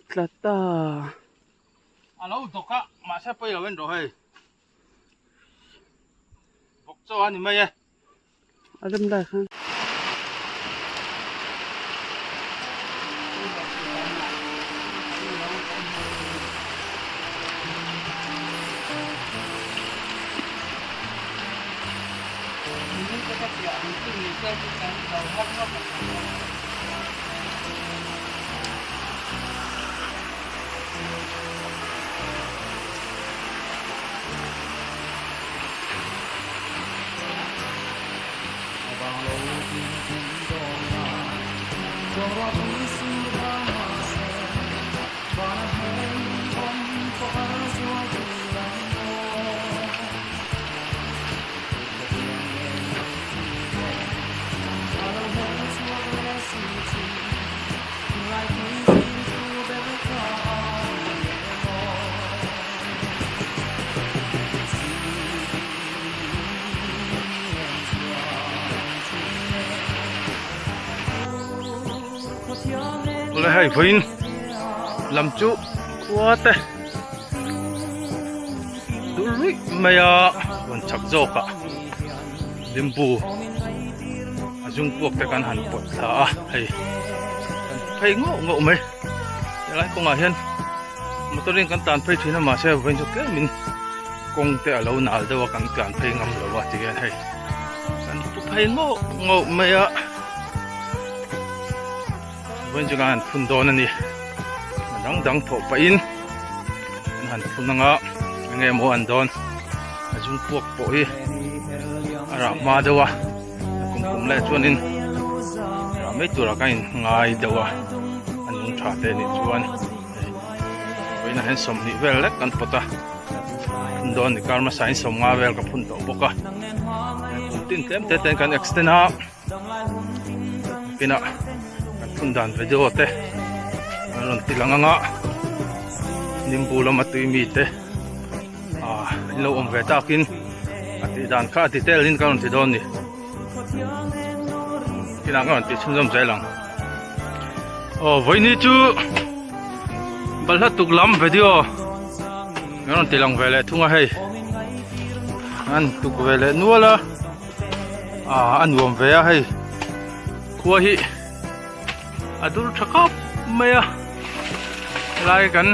Tlata. Alo doka masa pa yawen do hai. Bokso ani mai ya. Adam dah kan. Oleh hai vin lam chu kuate dului maya wan chak joka limbu ajung puak te kan han pot tha hei phei ngo mai lai ko nga hian motorin kan tan phei thina ma se vin chu ke min kong te alo nal dewa kan phei ngam lo wa ti gen hei kan pu phei ngo mayaวันจุกันพุ่นโดนนี่ดังถกไปอินหันพุ่นงะเงี้ยโมอันโดนจุงพวกปอยอารามาเดวะกุมเล่ชวนินราไม่ตัวละกันง่ายเดวะอันนุ่งชาเตนิชวนวันนั้นสมนิเวลเล็กกันปะตาพุ่นโดนนี่การมาใส่สมงาเวลกับพุ่นโตปกะตินเต็มเต็มกันเอ็กซ์เทนากินะพุ่นดันไปดูเตะลงติลังงะนิมบูลมาตุยมีเตะเราอมเวตากินติดันข้าติเตลินกันติโดนนี่กินงานติชุ่มจมใจหลังวันนี้จูบัลลัดตุกล้ำวิดีโองั้นติลังเวลทุ่งให้อันตุกเวลนัวละอันรวมเวลให้ขัวฮีadul thakap maya lai kan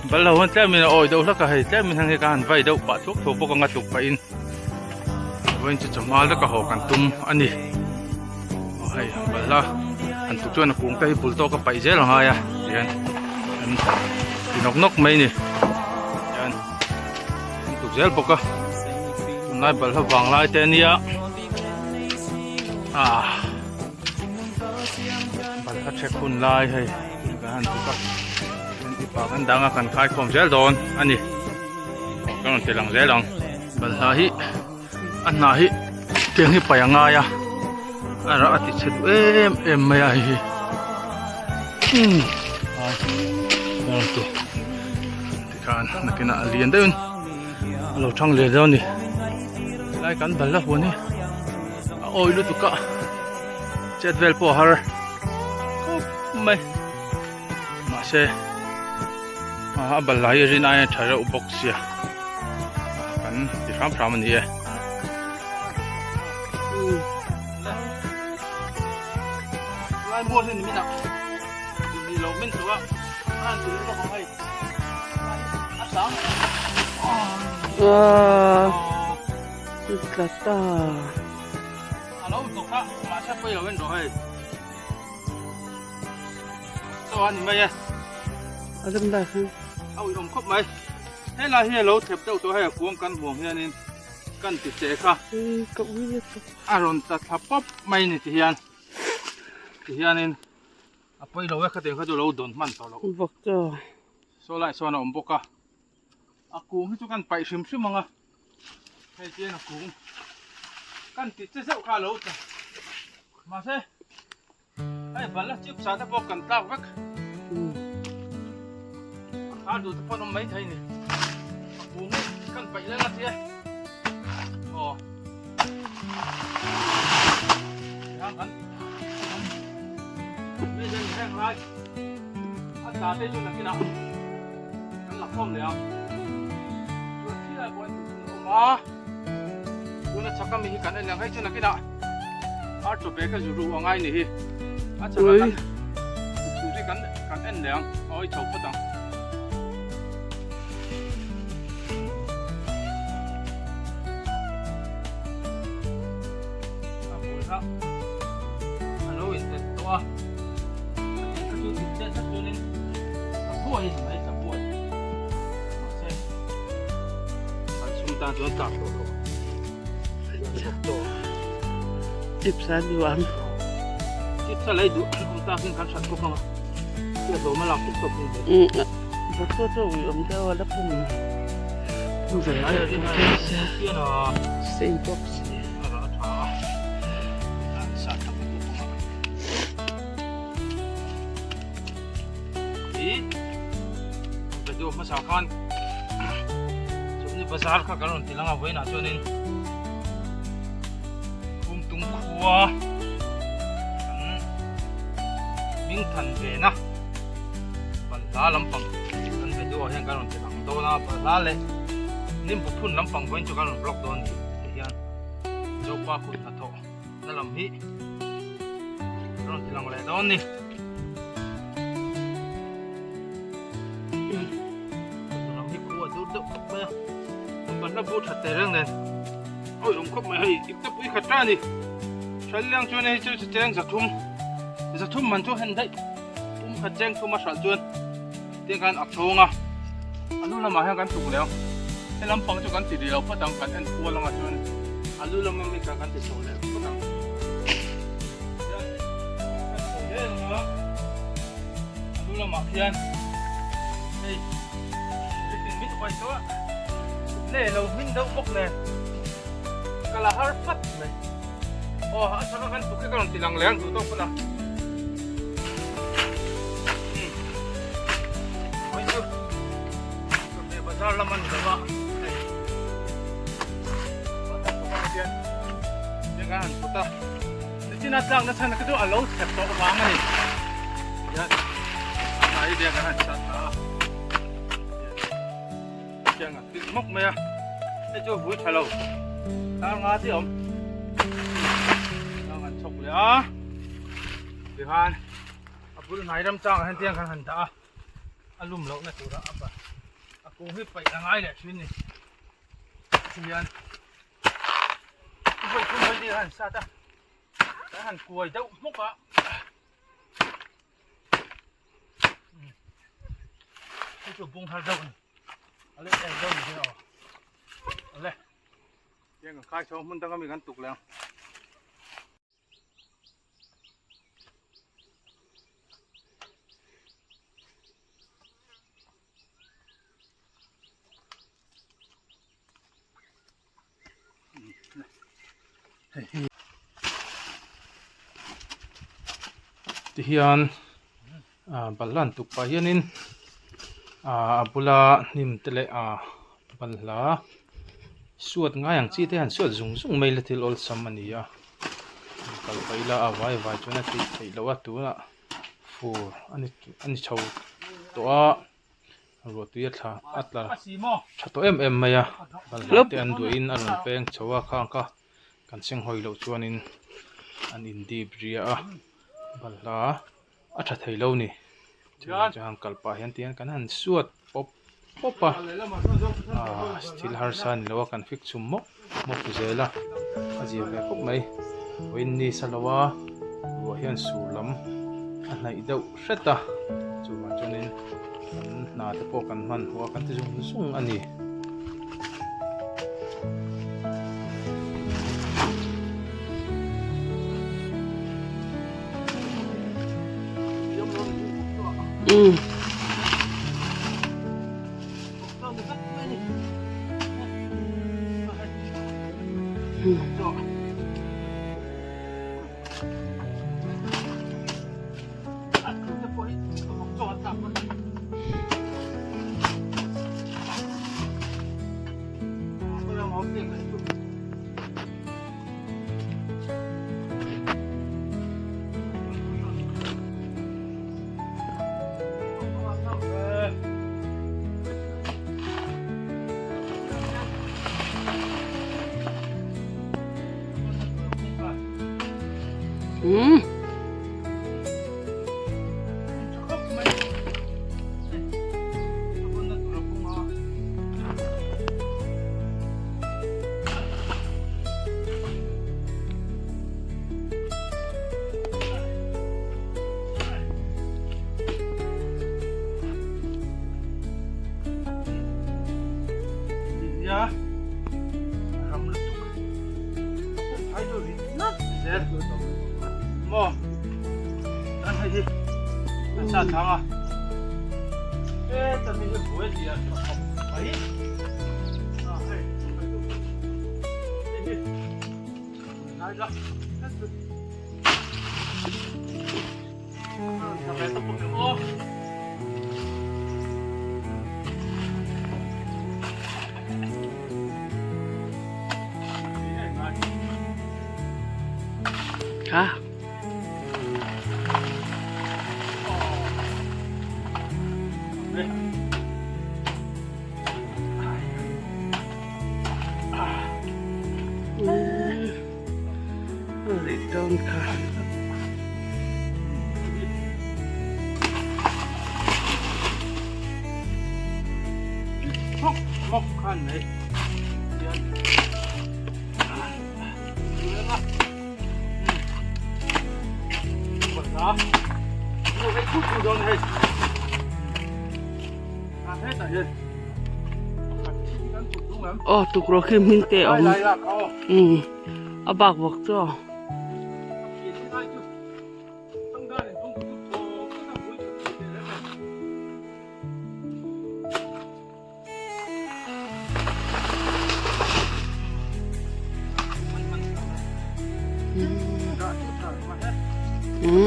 bala hon te min oi do la ka hei te min hang kan vai do pa thuk tho bok nga tuk pa in wen chu chamal da ka ho kan tum ani hai bala an tu chuan kung kai bul to ka pai zel ha ya yan an nok mai ni yan tu zel boka nai bala wang lai te niaถ้าเช็คคุณไลน์ให้กันทุกคนที่ปากกันดังกันขายของเจลดอนอันนี้ก็ต้องตีหลังเจลังบัลลาฮิอันนาฮิเตียงที่ไปยังไงอะอะไรติดเช็ดเอ็มไม่อะฮิมองตัวที่การนักกินอะไรเดินเราช่างเรียนเดินนี่ไล่กันบัลลาหัวนี่โอ้ยรู้ตุกะเจ็ดเวลพอฮาร์ไม่มาเช่บัลลัยรินายถ่ายรูปบ็อกซี่กันที่พร้อมมันนี่ลายบัวที่นี่นะนี่เราไม่ถือว่าร้านถือเราของให้สามTlata. Alo doka masa pa yawen do hai. So ani mai ya. Adam dah kan. Au rom khop mai. He la he lo thep teu to hai kuang kan buang hianin kan ti che kha. Kau ni tu. Aron ta thapop mai ni ti hianin apoi lo ka te kha do lo don man to lo. Bok to. So lai so na omboka. Aku hi chu kan pai sim sim manga. He che na ku. Kan ti che sau kha lo ta. Ma se. Ai bala chip sa ta bok kan tak vak. Aduh, tu pun main hari ni. Aku ni kan baik lah dia. Oh. Ya, างกันไม่ใช่แห้งไรอาจารย์ได้ช่วยนักกีฬากันหลักข้อมเลยอ่ะช่วยที่ได้บอลออกมาดูนะชักกันมีกันเรื่องให้ช่วยนักกีฬาอาจจะเบรกจะรู้ว่าไงนี่อาจจะกันช่วยกันเอ็นเรื่องเอาไอ้โฉบก็ต้องฮัลโหลอินเตอร์ตัวก็ดูติดเจ็ดสักตัวนึงจะป่วยไหมจะป่วยโอเคไปชุมตาตัวกลับตัว จิบสารอยู่อัน จิตสลายดูชุมตาขึ้นขันชัดพวกเขาเพื่อตัวมาหลับทุกตัวเลย พอตัวอยู่เดี๋ยวแล้วผมมันจะอะไรที่มันเสีย เพื่อนอ่ะ เสียปุ๊บ Betul masakan. Sebenarnya besar kan kalau tilang apa nak cuanin. Untung kuah. Mingtan bena. Bala lampang. Kan betul yang kalau tilang dona bala le. Nim pun lampang poin tu kalau blok don ni. Kian. Coba aku tahu. Dalam hi. Kalau tilang le don ni. Bạn đã bút thật tệ răng này. Ôi ông khóc mày hay ít tập ít khát ra đi. Trái liang cho nên chơi chén giật thum mình cho hình đấy. Khát chén thum mà sẵn chuan. Tiếng gan ạc thô nga. Alu là mà hay gan tụng léo. Cái lắm bằng cho gan tỉ điều phát đằng gan ăn cua là mà chuan. Alu là mà mình cả gan tỉ sầu léo phát đằng. Alu là mà khian. Đây. Cái tiếng mít quay số ạ. Nè lâu mình đâu bốc nè, cái là hard phát này, sao kan tụi cái con thì lằng lẻng tụi tôi phải là, bây giờ, để bây giờ làm ăn được không? Đây cái hàng tụi ta, để chỉ là sang nó sang cái chỗ ở lâu xẹp chỗ vắng này, này đây cái hàng sạch à. Chẳng hạn cái mốc mày à, cái chỗ vui chả lâu, tao ngã thì ông, tao ngăn chọcเลยอ่ะพี่ฮันอ่ะพูดไหนรำจังหันเตียงกันหันตาอารมณ์เราเนี่ยตัวละอ่ะกูให้ไปยังไงเนี่ยชีวิตนี่พี่ฮันไปคุณไปดีหันซาตาแต่หันกลัวเจ้ามกอ่ะcái chỗ bung thar dâu Alek yang dong ni oh. Alek. Yang kai chong mun tang kami kan tuk lang. Tihian balan tuk pa hianin pula nim tele balha suat nga yang chi te han suat zung zung mai la thil ol sam ani a kal paila awai vai chuna ti thei lawa tu na fu ani chho to a ro tu ya tha atla tha to em maya balha te an du in an peng chowa khang ka kan seng hoi lo chuanin an in di bria a balha a tha thei lo ni Jangan kalpa hian tian kan han suat popa still harsan lawa kan fix summo mo puzela aji ve kop mai win ni salawa wa hian sulam anai deuh hreta chuma chunin na te po kan man wa kan ti zung ani Ya, ramletuk. Ayo rinat, zer. Mo, dan hai, sa thanga. Tami ye buwe dia. Hai. Hai. Hai la. Sampai tepuk oh.ค่ะเลยต้นค่ะมอกขั้นเลยเดี๋ยว자, 이거 왜 툭툭 전해? 아, 했다, 얘. Ồ, tục rồi khi mình tệ ông. Lại là có. À bạc bạc cho.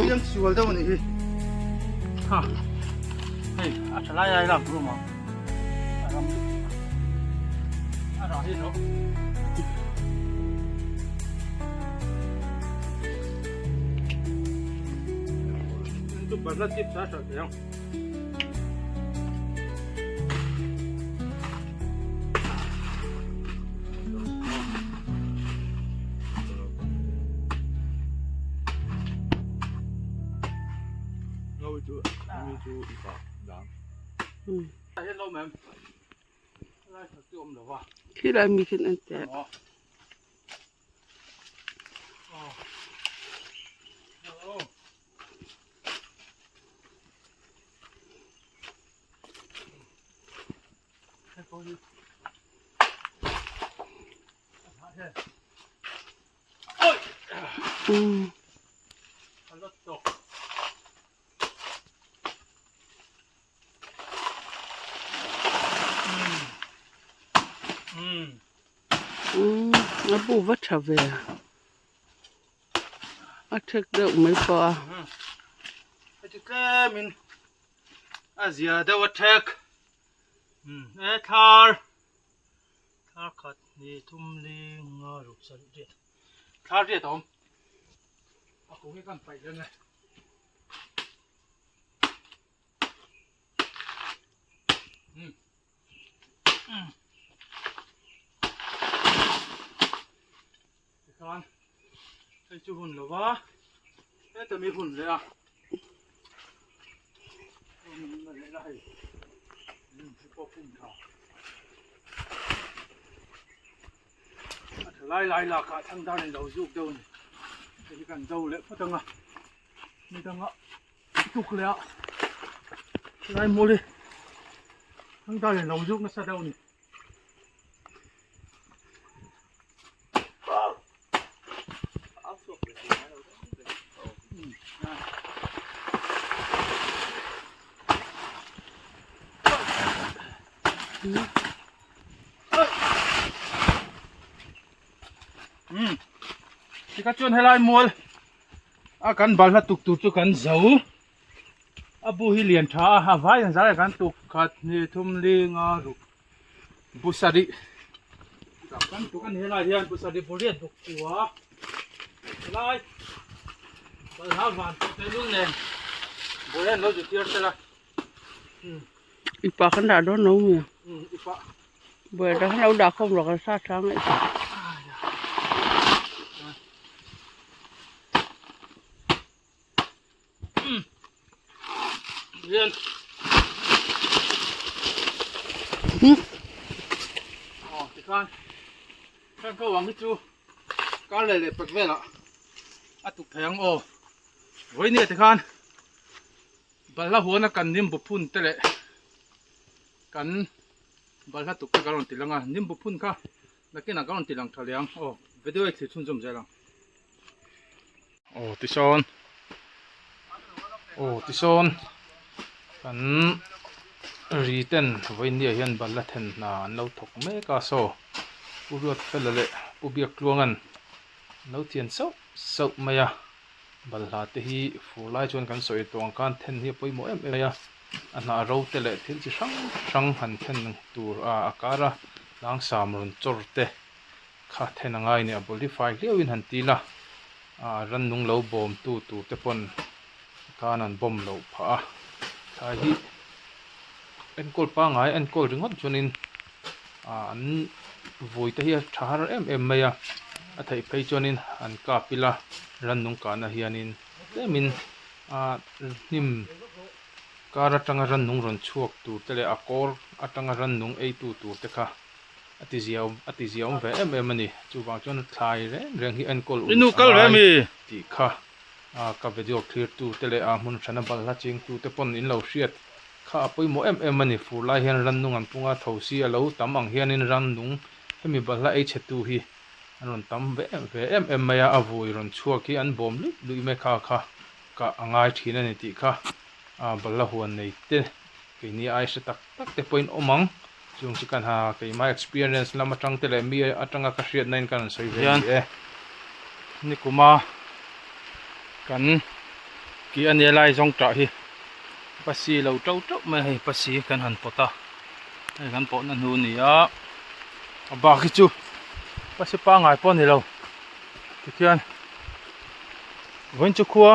Yang siwal daw ni. Ha. Hey, achala ya lang bro ma. Aram. Ara hi no. Itu banget tip sa yang. Hello ma'am. Lại thật tiêu ôm được vào. Khi lại mình xin ăn tệ. Hello. Ôi. Hello to. Nó bù vắt trở về. Nó thức được mấy bò. Cái mình Asia đâu attack. Thar khát đi thum li ngơ rục sợi điện. Thar điện ông. Aku ini kan phải lên này. Con, thấy chú hùn rồi quá, thế tao mới hùn rồi à? Mình lại lại, có phun thảo. Lại là cả thằng ta này đầu ruột đâu này, cái cần dâu lẽ phát tăng à, mình tăng à, chục lẽ, lại mua đi, thằng ta này đầu ruột nó sao đâu này. Thì các chuyện hay lại mua à căn bảo là tục cho căn dấu à bu hi liền thả à vai thằng giá căn tục khát như thum li ngà rục bu sa đi căn tục căn hay lại đi bu sa đi bu liền tục quá lại bây giờ van tới luôn nè bu liền nó chỉ tiêu thế là Ipa kan đã đó nấu mì. Ipa Bữa đó nấu đã không được sát sáng ấy. เรียนอ๋อที่ข้างข้างก็หวังที่จูก็เลยปักเวละอะตุกแพงโอ้ไว้เนี่ยที่ข้างบัลละหัวนักกันนิ่มบุพุ่นเตะกันบัลละตุกกันอนติลังอ่ะนิ่มบุพุ่นค่ะนักกินนักกันติลังทะเลงโอ้วิดีโอที่ชุนจมใจลังโอ้ที่โซนกันรีเต้นไว้เนี่ยยันบัลละเทนน่ะเราถกเมกาโซอุรวดเฟลเลยอุเบียกลวงันเราเทียนเศร้าไม่อะบัลลาเตฮีฟูไลชวนกันสวยตัวกันเทนที่ไปโมเอ็มเอยอันน่าเราเตะที่จะช่างหันเทนตัวอาการะล้างสามรุนจอร์เตะข้าเทนง่ายเนี่ยบริไฟเลี้ยวอินหันตีละรันนุ่งเราบอมตัวเตปนการนั้นบอมเราผาท้ายเอ็นกอลป้าง่ายเอ็นกอลรึงดชวนินอันวุ้ยเตฮีชาร์เอ็มไม่อะอัฐิไปชวนินอันกาปิละรันนุ่งการนะเฮียนินเตมินนิมการจังรันนุ่งรันชวกตัวเตเลอากอร์จังรันนุ่งตัวเตค่ะอติเซียวเวเอ็มนี่จูบางจนทายเรื่องที่เอ็นกอลอินุกัลเวมีตีค่ะกับวิดีโอคลิปตัวเตเลมุนชนะบัลลัจิงตัวเตปนอินเหล่าเชียดข้าไปโมเอ็มนี่ฟูไลเฮียนรันนุ่งอันปุงอาทาวซีเหล่าตั้มอังเฮียนินรันนุ่งให้มีบัลลัเชตูฮีอันนั้นตั้มเวเอ็มไม่อาวุยรันชัวกี้อันบอมลุยไม่ค่ะก็ง่ายทีนั่นนี่ค่ะบัลลัหัวในเต้กินี่ไอส์ตักเตปอินอมังจงสิกันหากิมา experience ลำจังเตเลมีจังกระเชียดนั่นกันสวยเวียนนี่กูมากันกี่อันนี้ไล่จงจ่าฮีปัสสีเราเจ้าไม่ให้ปัสสีกันหันปอตาให้กันปอนั่นหูนี่บากิจูปัสสีป้าง่ายปอนี่เราที่เทียนวันจุกัว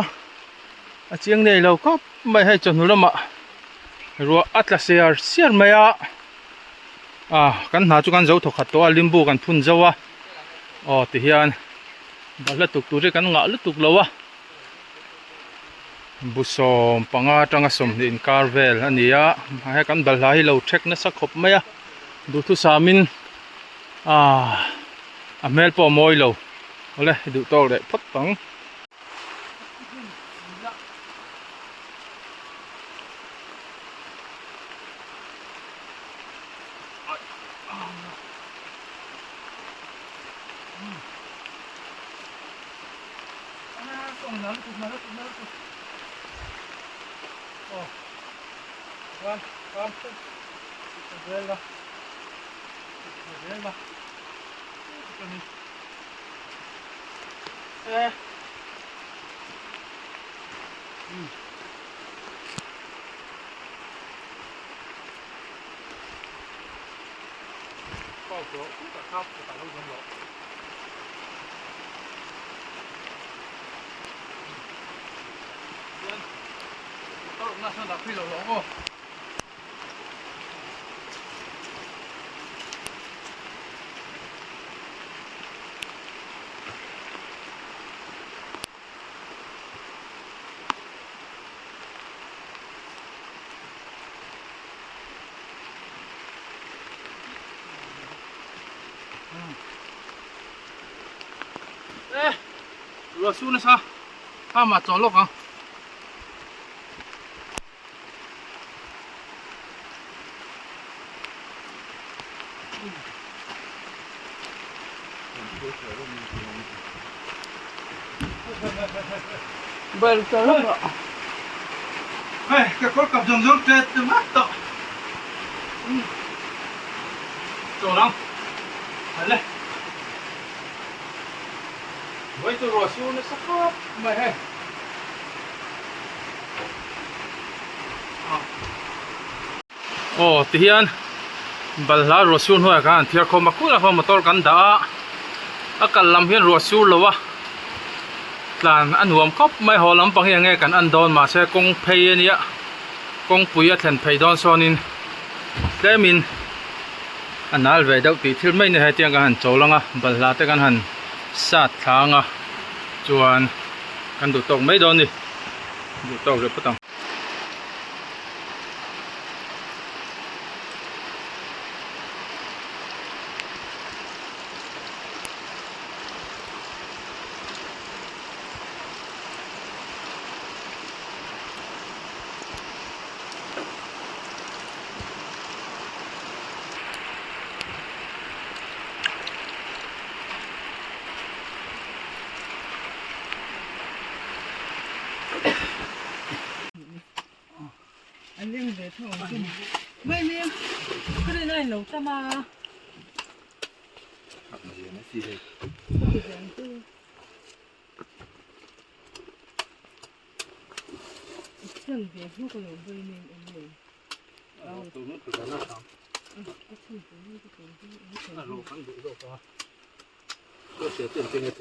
เชียงนี่เราก็ไม่ให้จนหูละมะรัวอัตลาเซียร์ไม่กันหาจุกันเจ้าถกขัดตัวลิมบูกันพุ่นเจ้าอ๋อที่เทียนบัลลัตุกตัวเรกันงะลุตุกเราบุษมปังอาจังสมดินคาร์เวลอันนี้ให้กันบัลลัยเราเช็คนะสักขบไหมดูทุสามินเมลปอมอยเราเอาเลยดูโตเลยพัดตัง那上哪配了龙哦？我说那啥，他妈走路啊。Bertolak. Cái con cặp rồng chết từ mắt tọ. Chỗ đâu? Đấy lên. Với tôi rồi xuống nó sắp khóc mày hay. Thì hiện bal lá rồi xuống thôi cả thì không mà cú là không mà tôi cắn đã. Cần làm hiện rồi xuống rồi làn ăn uống cốc mấy họ lắm bằng hiện nghe cảnh ăn đòn mà sẽ công pay này á công bùi thành pay đòn so nên để mình ăn nál về đâu thì thiếu mấy này hay tiếng cái hành chỗ lăng à bật lá tới cái hành sát thang à chuan cái đủ tông mấy đòn đi đủ tông rồi bắt đầu ไม่มีก็ได้หนูจะมาเรื่องเดียวก็อยู่ไม่มีอะไรเอาตัวนู้นตัวนั้นทำก็คือตัวนี้ก็ตัวนี้โลกันดูโลก็ก็เสียเต็มเต็มเลย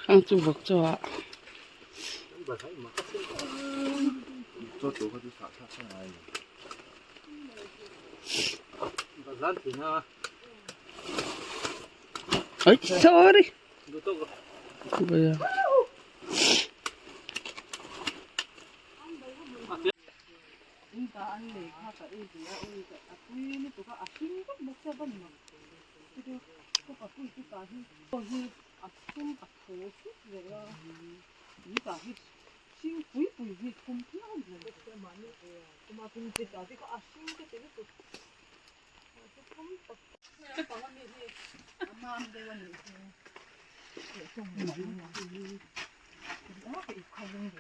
อันจุบกจัว做头发就撒下上来了。把蓝天啊，哎，sorry。都到个。不要。新贵贵的空调子，这嘛呢？这嘛东西到底个新的这个都，这空的，这把我那些妈的我那些，也送我了，我给快扔的。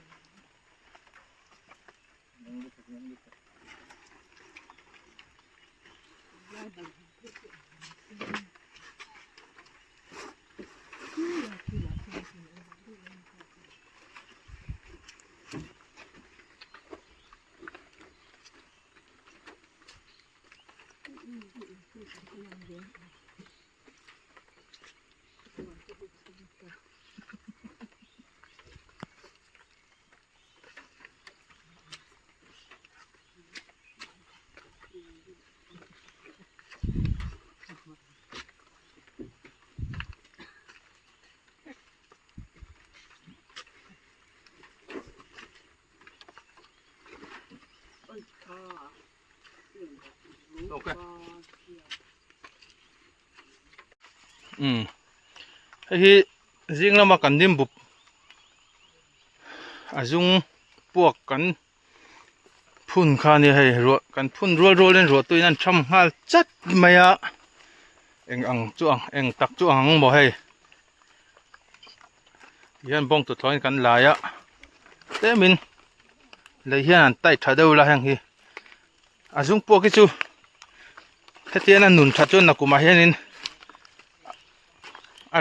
Okay. ไอ้ที่จริงแล้วมากันดิมบุบจุงพวกกันพุ่นคานี่ให้รัวกันพุ่นรัวเล่นรัวตัวนั้นช่ำหาจัดไม่อะเอ็งอังจ้วงเอ็งตักจ้วงบ่ให้ยันบ้องตุดถอยกันหลายอะเต้มินเลยยันใต้ถาเดียวละแห่งที่จุงพวกกิจูแค่เตี้ยนั่นหนุนชัดจนนักกุมาเห็นิน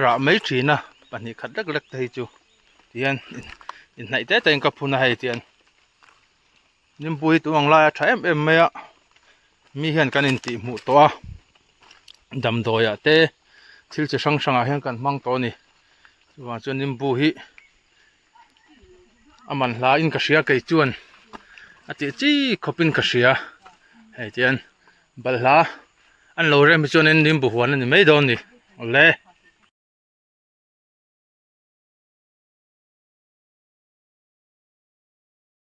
ระไม่จีนะปันนี้ขัดเล็กๆที่จูเตียนอินไหนแต่ยังกับพูนให้เตียนนิมบุยตัวอังลายใช้ไม่อะมีเห็นกันอินติหมู่ตัวดำโดยเต้ที่จะช่างเห็นกันมั่งตัวนี้ว่าจนนิมบุยมันลาอินกระเสียกี่จวนอาทิตย์จีขบินกระเสียให้เตียนบัลลาอันเราเริ่มจนนิมบุหัวนั่นไม่โดนนี่เลย